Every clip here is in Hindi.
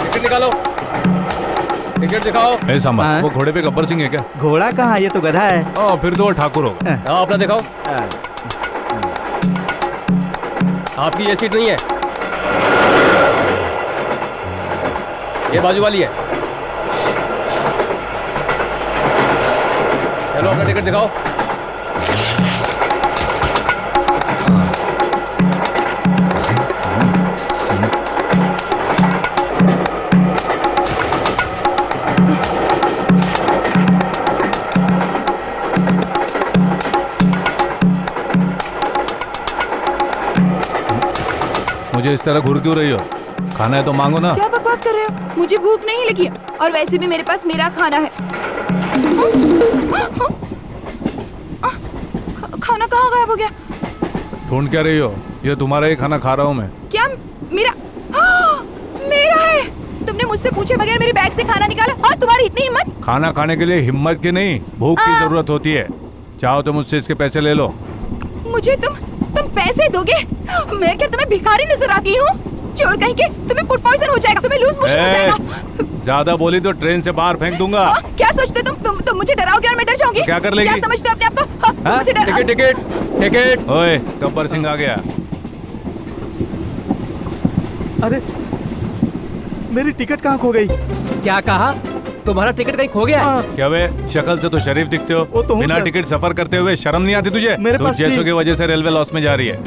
टिकट निकालो, टिकट दिखाओ। ए सामान, वो घोड़े पे गब्बर सिंह है क्या? घोड़ा कहाँ, ये तो गधा है। फिर तो वो ठाकुर होगा। अपना दिखाओ। आपकी ये सीट नहीं है, ये बाजू वाली है। चलो अपना टिकट दिखाओ। मुझे इस तरह घूर क्यों रही हो? खाना है तो मांगो ना। क्या बकवास कर रहे हो? मुझे भूख नहीं लगी है, और वैसे भी मेरे पास मेरा खाना है। खाना कहाँ गायब हो गया? ढूंढ क्या रही हो? ये तुम्हारा ही खाना खा रहा हूँ मैं। क्या मेरा? मेरा है? तुमने मुझसे पूछे बगैर मेरे बैग से खाना निकाला, और तुम्हारी इतनी हिम्मत? खाना खाने के लिए हिम्मत की नहीं, भूख की जरूरत होती है। चाहो तो मुझसे इसके पैसे ले लो। मुझे तुम पैसे दोगे? मैं क्या तुम्हें भिखारी नजर आती हूँ? चोर कहीं के, तुम्हें फूड पॉइजन हो जाएगा, तुम्हें लूज मोशन हो जाएगा। ज्यादा बोली तो ट्रेन से बाहर फेंक दूंगा। क्या सोचते तुम मुझे डराओगे और मैं डर जाऊंगी? क्या कर लेगी? क्या समझते हो अपने आप को? मुझे डरा। टिकट। ओए, गब्बर सिंह आ गया। अरे मेरी टिकट कहाँ खो गई? क्या कहा? तुम्हारा टिकट कहीं खो गया है? क्या वे, शक्ल से तो शरीफ दिखते हो। वो तो हूँ बिना सर। टिकट सफर करते हुए शर्म नहीं आती तुझे? मेरे पास जैसों थी। की वजह से रेलवे लॉस में जा रही है।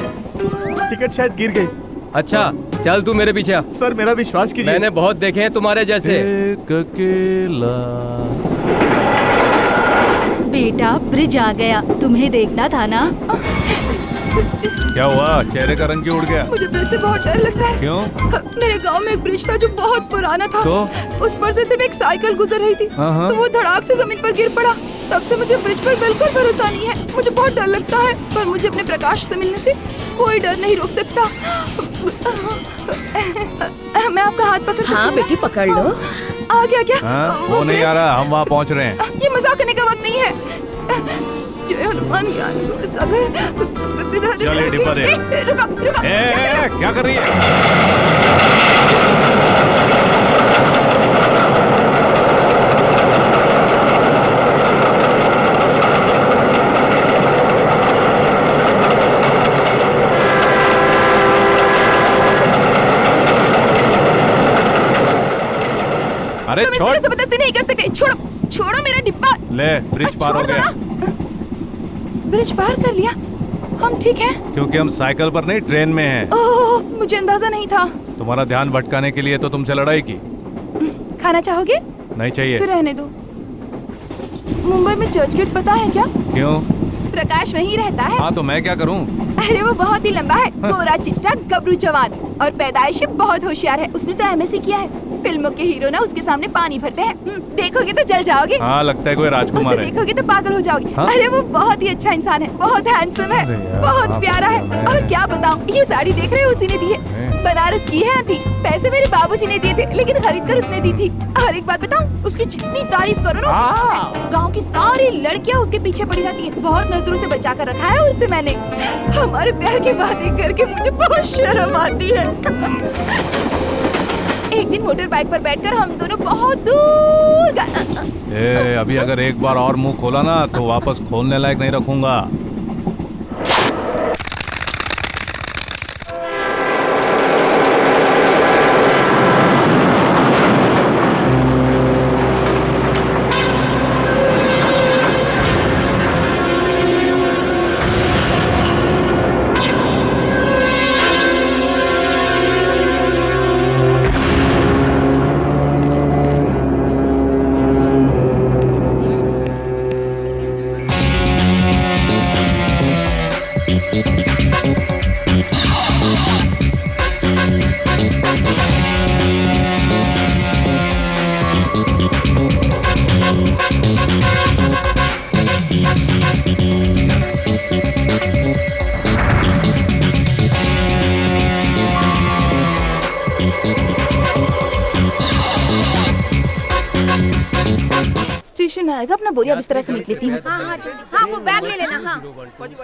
टिकट शायद गिर गई। अच्छा चल तू मेरे पीछे आ। सर मेरा विश्वास कीजिए। मैंने बहुत देखे हैं तुम्हारे जैसे। एक अकेला। बेटा ब्रिज आ गया, तुम्हें देखना था ना। क्या हुआ? चेहरे का रंग क्यों उड़ गया? मुझे ब्रिज से बहुत डर लगता है। क्यों? मेरे गांव में एक ब्रिज था जो बहुत पुराना था। तो? उस पर से सिर्फ एक साइकिल गुजर रही थी, तो वो धड़ाक से जमीन पर गिर पड़ा। तब से मुझे ब्रिज पर बिल्कुल भरोसा नहीं है। मुझे बहुत डर लगता है, पर मुझे अपने प्रकाश से मिलने से कोई डर नहीं रोक सकता। मैं आपका हाथ पकड़ सकती हूँ? हाँ बेटी पकड़ लो। आ गया क्या? वो नहीं आ रहा, हम वहाँ पहुँच रहे हैं। ये मजाक करने का वक्त नहीं है। जय हनुमान ज्ञान गुण सागर। चल डिब्बा दे। रुका। क्या कर रही है? अरे तुम इस छोड़। तरह जबरदस्ती नहीं कर सकते। छोड़ो मेरा डिब्बा। ले, ब्रिज पार हो गया। ब्रिज पार कर लिया? हम ठीक हैं? क्योंकि हम साइकिल पर नहीं, ट्रेन में हैं। ओह, मुझे अंदाजा नहीं था। तुम्हारा ध्यान भटकाने के लिए तो तुमसे लड़ाई की। खाना चाहोगे? नहीं चाहिए। फिर रहने दो। मुंबई में चर्च गेट पता है क्या? क्यों? प्रकाश वहीं रहता है। हाँ तो मैं क्या करूँ? अरे वो बहुत ही लंबा है, गोरा चिट्टा गबरू जवान, और पैदाइश में बहुत होशियार है। उसने तो एमएससी किया है। फिल्मों के हीरो ना उसके सामने पानी भरते हैं। देखोगे तो जल जाओगे। हाँ लगता है कोई राजकुमार उसे है। देखोगे तो पागल हो जाओगे। हाँ? अरे वो बहुत ही अच्छा इंसान है, बहुत हैंडसम है, अरे यार, बहुत आप प्यारा है। तो और क्या बताऊं, ये साड़ी देख रहे हो उसी ने दी है। बनारस की है आंटी। पैसे मेरे बाबूजी ने दिए थे, लेकिन खरीद कर उसने दी थी। और एक बात बताऊं, उसकी जितनी तारीफ करो ना, गाँव की सारी लड़कियां उसके पीछे पड़ी रहती हैं। बहुत नजरों से बचा कर रखा है उसे मैंने। हमारे प्यार की बातें करके मुझे बहुत शर्म आती है। एक दिन मोटर बाइक पर बैठकर हम दोनों बहुत दूर अभी अगर एक बार और मुंह खोला ना तो वापस खोलने लायक नहीं रखूंगा। में आएगा, अपना बोरिया बिस्तरा समेट लेती हूँ। हाँ जल्दी। हाँ वो बैग ले लेना। हाँ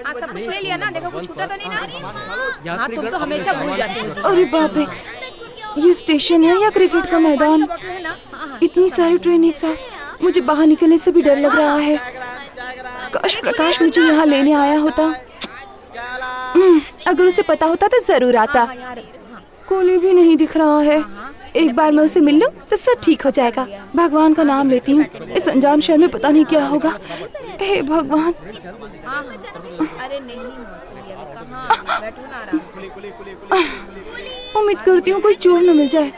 हाँ सब कुछ ले लिया ना, देखो कुछ छूटा तो नहीं ना। हाँ तुम तो हमेशा भूल जाती हो। अरे बाप रे, ये स्टेशन है या क्रिकेट का मैदान? इतनी सारी ट्रेन एक साथ, मुझे बाहर निकलने से भी डर लग रहा है। काश प्रकाश मुझे यहाँ लेने आया होता। अगर उसे पता होता तो जरूर आता। कोली भी नहीं दिख रहा है। एक बार मैं उसे मिल लूं तो सब ठीक हो जाएगा। भगवान का नाम लेती हूँ, इस अनजान शहर में पता नहीं क्या होगा। हे भगवान। अरे नहीं मौसी, अभी कहाँ, बैठो ना आराम से। उम्मीद करती हूँ कोई चोर न मिल जाए।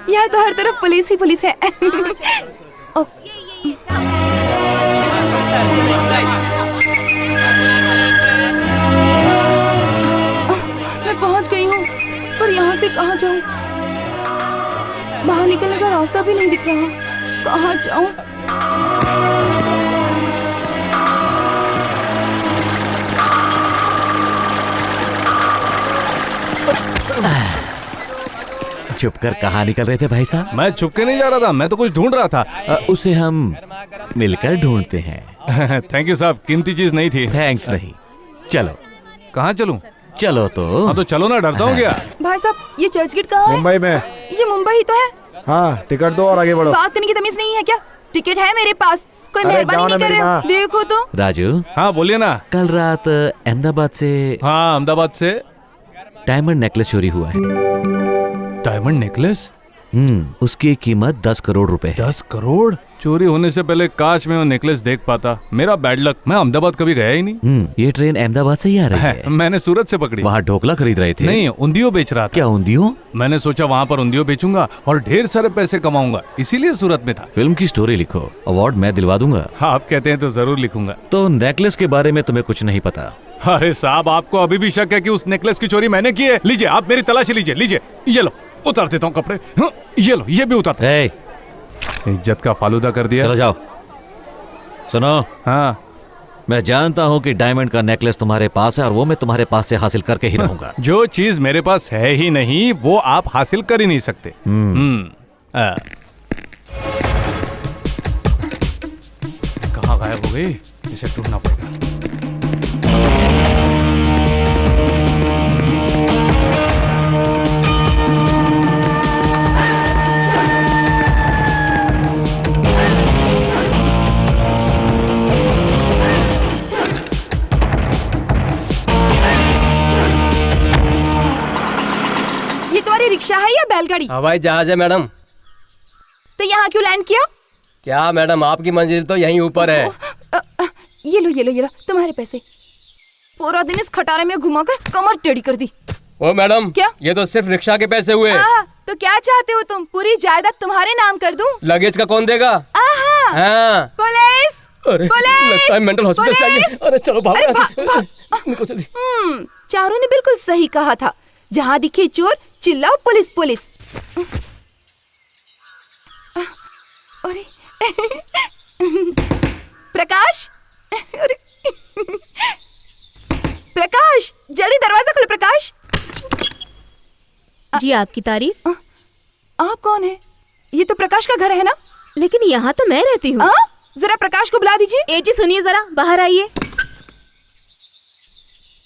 यहाँ तो हर तरफ पुलिस ही पुलिस है। ओ, मैं पहुँच गई हूँ, पर यहाँ से कहाँ जाऊँ? बाहर निकलने का रास्ता भी नहीं दिख रहा। कहाँ जाऊँ? छुप कर कहाँ निकल रहे थे भाई साहब? मैं छुप के नहीं जा रहा था, मैं तो कुछ ढूंढ रहा था। उसे हम मिलकर ढूंढते हैं। थैंक यू साहब, कीमती चीज नहीं थी। थैंक्स नहीं। चलो। कहाँ चलूं? चलो तो। हाँ तो चलो ना, डरता हूँ क्या? भाई साहब, ये चर्च गेट कहाँ है? मुंबई में। ये मुंबई ही तो है। हाँ, टिकट दो और आगे बढ़ो। बात करने की तमीज नहीं है क्या? टिकट है मेरे पास, कोई अरे मेहरबानी जाओ नहीं ना कर मेरी रहे हो? माँ। देखो तो। राजू, हाँ बोलिए ना। कल रात अहमदाबाद से हाँ अहमदाबाद से डायमंड नेकलेस चोरी हुआ है। Diamond necklace? उसकी कीमत 10 करोड़ रुपए। 10 करोड़? चोरी होने से पहले काश में वो नेकलेस देख पाता। मेरा बैड लक, मैं अहमदाबाद कभी गया ही नहीं। ये ट्रेन अहमदाबाद से ही आ रही है। मैंने सूरत से पकड़ी। वहाँ ढोकला खरीद रहे थे? नहीं, उंधियो बेच रहा था। क्या उंधियो? मैंने सोचा वहाँ पर उंधियो बेचूंगा और ढेर सारे पैसे कमाऊंगा, इसीलिए सूरत में था। फिल्म की स्टोरी लिखो, अवार्ड मैं दिलवा दूंगा। आप कहते हैं तो जरूर लिखूंगा। तो नेकलेस के बारे में तुम्हें कुछ नहीं पता? अरे साहब, आपको अभी भी शक है कि उस नेकलेस की चोरी मैंने की है? लीजिए, आप मेरी तलाशी लीजिए। लीजिए, ये लो, उतार देता हूँ कपड़े। हाँ, ये लो, ये भी उतार। इज्जत का फालूदा कर दिया। चलो जाओ। सुनो, हाँ मैं जानता हूँ कि डायमंड का नेकलेस तुम्हारे पास है और वो मैं तुम्हारे पास से हासिल करके ही रहूंगा। जो चीज मेरे पास है ही नहीं वो आप हासिल कर ही नहीं सकते। कहाँ गायब हो गई? इसे ढूंढना पड़ेगा। रिक्शा है या बैलगाड़ी? हवाई जहाज है मैडम। तो यहाँ क्यों लैंड किया? क्या मैडम, आपकी मंजिल तो यहीं ऊपर है। ये लो ये लो ये लो, तुम्हारे पैसे। पूरा दिन इस खटारे में घुमाकर कमर टेढ़ी कर दी। ओ मैडम, क्या? ये तो सिर्फ रिक्शा के पैसे हुए। तो क्या चाहते हो तुम? पूरी जायदाद तुम्हारे नाम कर दूं? लगेज का कौन देगा? हाँ। पुलिस! अरे लगता है मेंटल हॉस्पिटल चाहिए। अरे चलो भागो निकलो जल्दी। चारों ने बिल्कुल सही कहा था। जहाँ दिखे चोर चिल्लाओ पुलिस पुलिस। अरे प्रकाश, अरे प्रकाश, जल्दी दरवाजा खोलो प्रकाश। जी आपकी तारीफ। आप कौन है? ये तो प्रकाश का घर है ना? लेकिन यहाँ तो मैं रहती हूँ। जरा प्रकाश को बुला दीजिए। ए जी सुनिए जरा, बाहर आइए।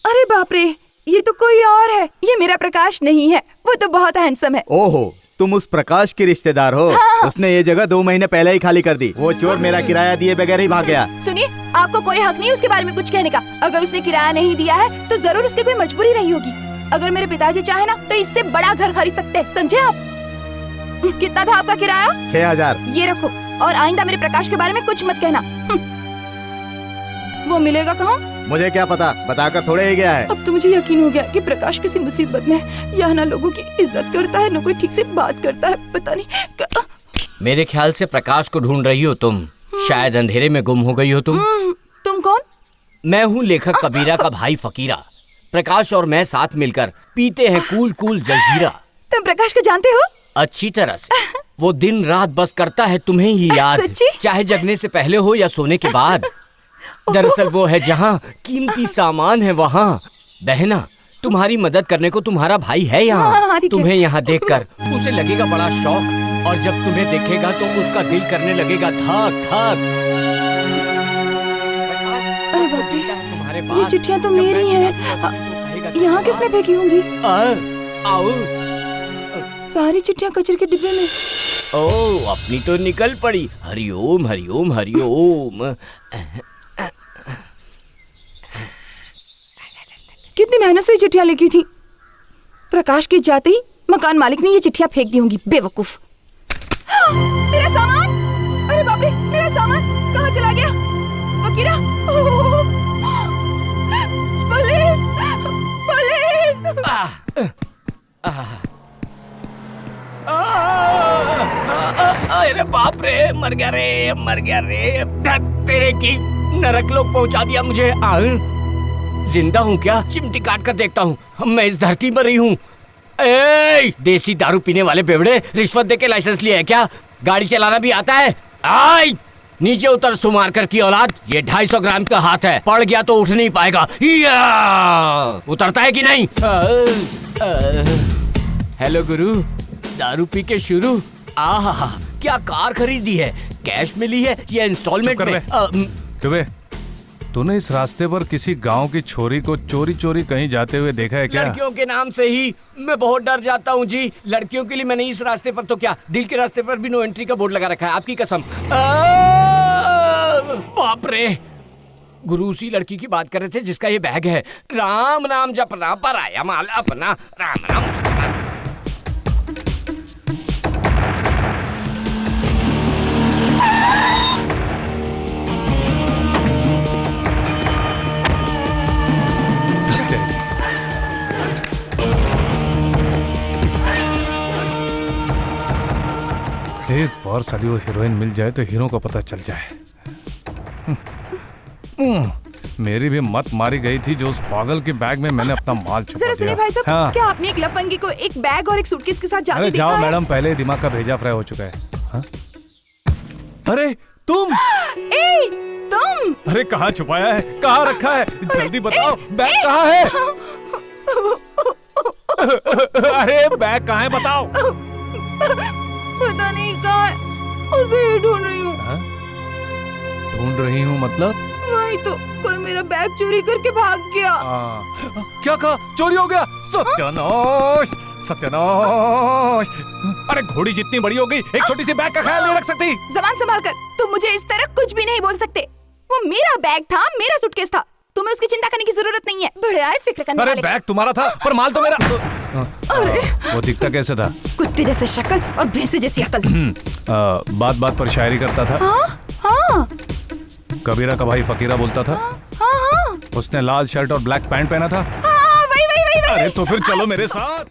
अरे बाप रे, ये तो कोई और है। ये मेरा प्रकाश नहीं है, वो तो बहुत हैंडसम है। ओहो, तुम उस प्रकाश की रिश्तेदार हो? हाँ। उसने ये जगह 2 महीने पहले ही खाली कर दी। वो चोर मेरा किराया दिए बगैर ही भाग गया। सुनिए, आपको कोई हक नहीं उसके बारे में कुछ कहने का। अगर उसने किराया नहीं दिया है तो जरूर उसकी कोई मजबूरी रही होगी। अगर मेरे पिताजी चाहे ना तो इससे बड़ा घर खरीद सकते हैं, समझे आप? कितना था आपका किराया? 6000। ये रखो, और आइंदा मेरे प्रकाश के बारे में कुछ मत कहना। वो मिलेगा कहाँ? मुझे क्या पता, बताकर थोड़े ही गया है। अब तो मुझे यकीन हो गया कि प्रकाश किसी मुसीबत में है। यहाँ ना लोगों की इज्जत करता है, ना कोई ठीक से बात करता है। पता नहीं। मेरे ख्याल से प्रकाश को ढूंढ रही हो तुम। शायद अंधेरे में गुम हो गई हो तुम। तुम कौन? मैं हूँ लेखक कबीरा का भाई फकीरा। प्रकाश और मैं साथ मिलकर पीते हैं कूल कूल जलजीरा। तुम प्रकाश को जानते हो? अच्छी तरह से। वो दिन रात बस करता है तुम्हें ही याद, चाहे जगने से पहले हो या सोने के बाद। दरअसल वो है जहाँ कीमती सामान है वहाँ। बहना, तुम्हारी मदद करने को तुम्हारा भाई है यहाँ। तुम्हें यहाँ देखकर उसे लगेगा बड़ा शौक और जब तुम्हें देखेगा तो उसका दिल करने लगेगा धक धक। अरे बाप रे, तुम्हारे ये चिट्ठियाँ तो मेरी हैं। यहाँ किसने फेंकी होंगी? आओ। सारी चिट्ठियाँ कचरे के डिब्बे में। ओ, अपनी तो निकल पड़ी। हरिओम हरिओम हरिओम। कितनी मेहनत से ये चिट्ठियाँ लिखी थी। प्रकाश के जाते ही मकान मालिक ने ये चिट्ठियाँ फेंक दी होंगी, बेवकूफ। मेरा सामान! अरे बाप रे, मेरा सामान कहाँ चला गया? वकीरा! पुलिस! पुलिस! अरे बाप रे, मर गया रे, मर गया रे। तेरे की नरक लोग पहुंचा दिया मुझे। जिंदा हूँ क्या? चिमटी काट कर देखता हूँ। मैं इस धरती पर ही हूँ। देसी दारू पीने वाले बेवड़े, रिश्वत देके लाइसेंस लिया है क्या? गाड़ी चलाना भी आता है? आई नीचे उतर सुमार कर की औलाद। ये 250 ग्राम का हाथ है, पड़ गया तो उठ नहीं पाएगा। उतरता है कि नहीं? हेलो गुरु, दारू पी के शुरू। आहा, क्या कार खरीदी है? कैश में ली है या इंस्टॉलमेंट में? क्यों तूने इस रास्ते पर किसी गांव की छोरी को चोरी चोरी कहीं जाते हुए देखा है क्या? लड़कियों के नाम से ही मैं बहुत डर जाता हूँ जी। लड़कियों के लिए मैंने इस रास्ते पर तो क्या, दिल के रास्ते पर भी नो एंट्री का बोर्ड लगा रखा है, आपकी कसम। बाप रे, गुरु उसी लड़की की बात कर रहे थे जिसका ये बैग है। राम नाम जपना पर आया माल अपना, राम नाम जपना। एक बार साली वो हीरोइन मिल जाए तो हीरो को पता चल जाए। मेरी भी मत मारी गई थी जो उस पागल के बैग में मैंने अपना माल छुपा दिया। जरा सुनिए भाई साहब, हाँ। क्या आपने एक लफंगी को एक बैग और एक सूटकेस के साथ जाते अरे देखा जाओ है? मैडम, पहले ही दिमाग का भेजा फ्राई हो चुका है। हाँ? अरे तुम! तुम! अरे कहाँ छुपाया है, कहाँ रखा है? जल्दी बताओ, बैग कहाँ है? अरे बैग कहाँ है बताओ। पता नहीं कहाँ है, उसे ही ढूंढ रही हूँ। ढूंढ रही हूँ मतलब? वही तो, कोई मेरा बैग चोरी करके भाग गया। क्या कहा? चोरी हो गया? सत्यानाश, सत्यानाश। अरे घोड़ी जितनी बड़ी हो गई, एक छोटी सी बैग का ख्याल नहीं रख सकती? जबान संभाल कर, तुम मुझे इस तरह कुछ भी नहीं बोल सकते। वो मेरा बैग था, मेरा सूटकेस था, तुम्हें उसकी चिंता करने की जरूरत नहीं है। बड़े आए फिक्र करने अरे वाले। बैग तुम्हारा था पर माल तो मेरा। अरे वो दिखता कैसे था? कुत्ते जैसे शक्ल और भैंसे जैसी अकल। बात बात पर शायरी करता था। हाँ कबीरा का भाई फकीरा बोलता था। हाँ। उसने लाल शर्ट और ब्लैक पैंट पहना था। वही। अरे तो फिर चलो मेरे साथ।